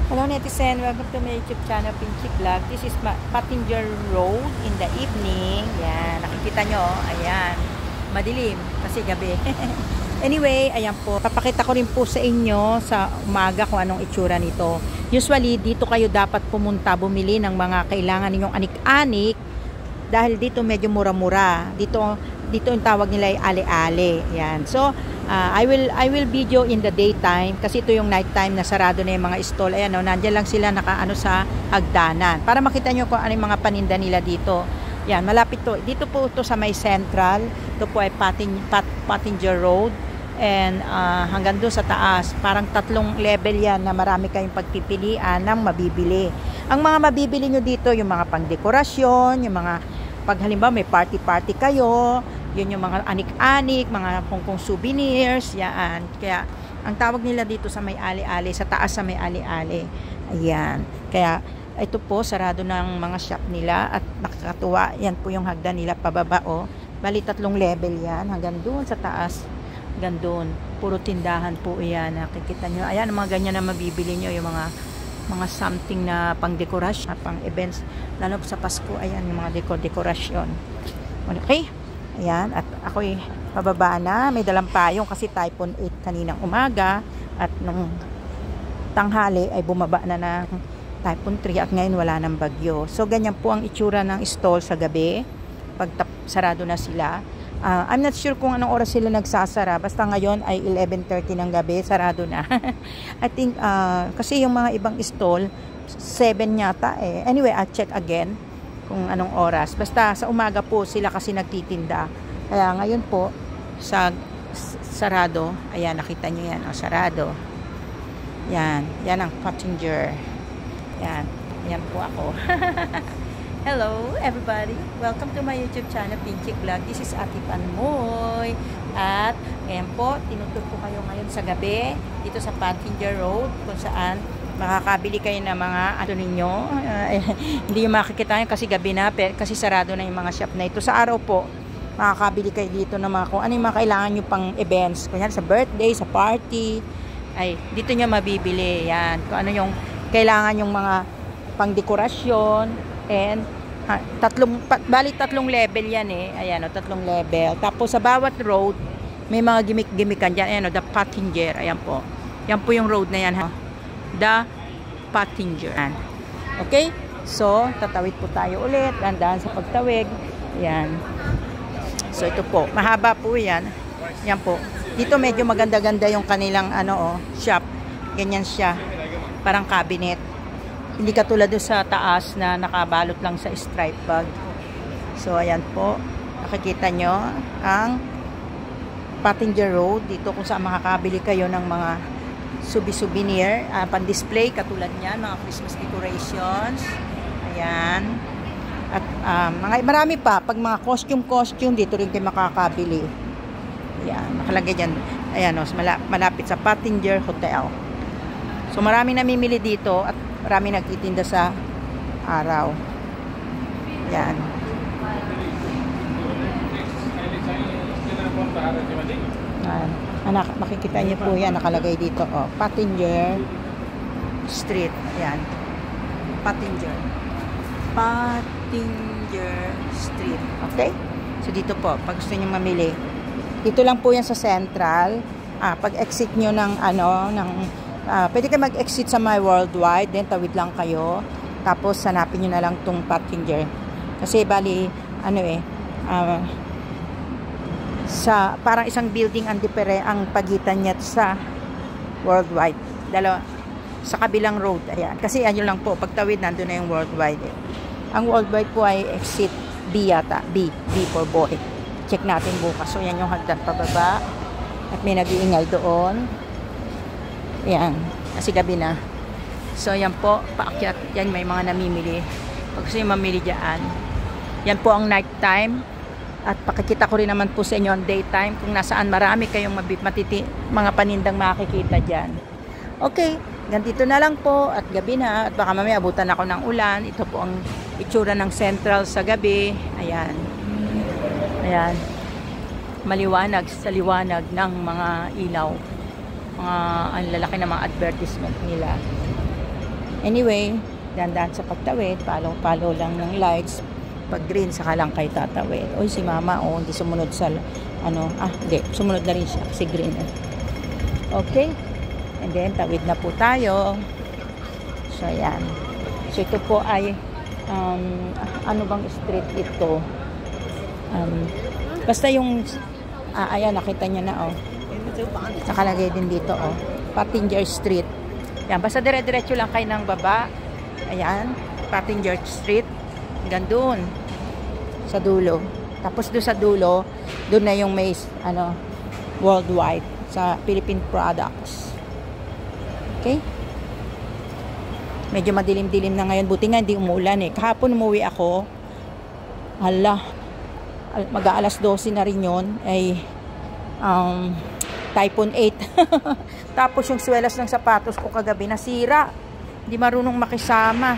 Hello netizen, welcome to my YouTube channel, Pinchy Vlog. This is Passenger Road in the evening. Yan, nakikita nyo, ayan, madilim kasi gabi. Anyway, ayan po, papakita ko rin po sa inyo sa umaga kung anong itsura nito. Usually, dito kayo dapat pumunta, bumili ng mga kailangan ninyong anik-anik dahil dito medyo mura-mura. Dito yung tawag nila ay ale-ale. Yan. So, I will video in the daytime kasi ito yung nighttime na sarado na yung mga stall. Ayan, no, nandiyan lang sila nakaano sa hagdanan. Para makita nyo kung ano yung mga paninda nila dito. Yan, malapit to. Dito po ito sa may Central. Ito po ay Passenger Road. And hanggang doon sa taas. Parang 3 level yan na marami kayong pagpipilian ng mabibili. Ang mga mabibili nyo dito, yung mga pangdekorasyon, yung mga pag halimbawa may party-party kayo, yun yung mga anik-anik, mga kung souvenirs, yan. Kaya, ang tawag nila dito sa may ali-ali, sa taas sa may ali-ali. Ayan. Kaya, ito po, sarado ng mga shop nila at nakakatuwa. Yan po yung hagdan nila pababa, oh. Bali, 3 level yan. Hanggang doon sa taas. Hanggang doon. Puro tindahan po yan. Nakikita nyo. Ayan, mga ganyan na mabibili nyo. Yung mga something na pang-dekorasyon, pang-events. Lalo sa Pasko, ayan, yung mga dekorasyon. Okay? Ayan, at ako'y pababa na. May dalang payong kasi typhoon 8 kaninang umaga. At nung tanghali ay bumaba na ng typhoon 3 at ngayon wala ng bagyo. So, ganyan po ang itsura ng stall sa gabi. Pag sarado na sila. I'm not sure kung anong oras sila nagsasara. Basta ngayon ay 11:30 ng gabi. Sarado na. I think, kasi yung mga ibang stall, 7 yata eh. Anyway, I'll check again kung anong oras. Basta sa umaga po sila kasi nagtitinda. Kaya ngayon po, sa sarado. Ayan, nakita nyo yan. Sarado. Yan. Yan ang passenger. Yan. Yan po ako. Hello everybody, welcome to my YouTube channel, Pinchy Vlog. This is Ate Panmoy. At ngayon po, tinutur ko kayo ngayon sa gabi dito sa Passenger Road kung saan makakabili kayo ng mga ano ninyo. Hindi yung makikita nyo kasi gabi na, kasi sarado na yung mga shop na ito. Sa araw po, makakabili kayo dito ng mga kung ano yung mga kailangan nyo pang events. Kunyari sa birthday, sa party, ay dito nyo mabibili. Yan, kung ano yung kailangan yung mga pang dekorasyon. And bali 3 level yan eh. Ayan o, 3 level. Tapos sa bawat road, may mga gimmick-gimmickan dyan. Ayan o, the passenger. Ayan po. Yan po yung road na yan ha. The passenger. Okay? So, tatawid po tayo ulit. Dandahan sa pagtawid. Ayan. So, ito po. Mahaba po yan. Yan po. Dito medyo maganda-ganda yung kanilang ano shop. Ganyan siya. Parang cabinet. Hindi katulad doon sa taas na nakabalot lang sa stripe bag. So, ayan po. Nakikita nyo ang Passenger Road. Dito kung saan makakabili kayo ng mga souvenir, pan-display katulad niyan, mga Christmas decorations. Ayan. At marami pa. Pag mga costume, dito rin kayo makakabili. Ayan. Nakalagay dyan. Ayan o, malapit sa Passenger Hotel. So, maraming namimili dito at marami nagtitinda sa araw. Yan. Anak, makikita niyo po yan. Nakalagay dito. Oh, Passenger Street. Yan. Passenger Street. Okay? So, dito po. Pag gusto niyo mamili. Dito lang po yan sa Central. Pag exit nyo ng pwede kayo mag-exit sa My Worldwide, then tawid lang kayo. Tapos, hanapin nyo na lang tong passenger. Kasi, bali, sa parang isang building ang pagitan niya sa Worldwide. Sa kabilang road. Ayan. Kasi, yan lang po. Pagtawid, nandun na yung Worldwide. Ang Worldwide po ay exit B yata. B for boy. Check natin bukas. So, yan yung hagdan pababa. At may nag-iingay doon. Ayan, kasi gabi na. So, yan po, paakyat. Yan, may mga namimili. Pag gusto nyo mamili dyan. Yan po ang night time. At pakikita ko rin naman po sa inyo ang daytime kung nasaan marami kayong mga panindang makikita dyan. Okay, ganito na lang po. At gabi na. At baka mamaya abutan ako ng ulan. Ito po ang itsura ng Central sa gabi. Ayan. Ayan. Maliwanag sa liwanag ng mga ilaw. Ang lalaki na mga advertisement nila. Anyway, dandan sa pagtawid, follow lang ng lights. Pag green, saka lang kayo tatawid. Uy, si mama, oh, hindi sumunod sa, hindi, sumunod na rin siya, kasi green. Okay? And then, tawid na po tayo. So, ayan. So, ito po ay, ano bang street ito? Basta yung, ayan, nakita niya na, oh. Nakalagay din dito, oh. Passenger Street. Yan, basta dire-diretso lang kayo ng baba. Ayan, Passenger Street. Hanggang doon. Sa dulo. Tapos doon sa dulo, doon na yung may, worldwide. Sa Philippine Products. Okay? Medyo madilim-dilim na ngayon. Buti nga hindi umulan eh. Kahapon umuwi ako. Hala. Mag-aalas 12 na rin yun. Ay, Typhoon 8. Tapos yung swelas ng sapatos ko kagabi nasira. Hindi marunong makisama.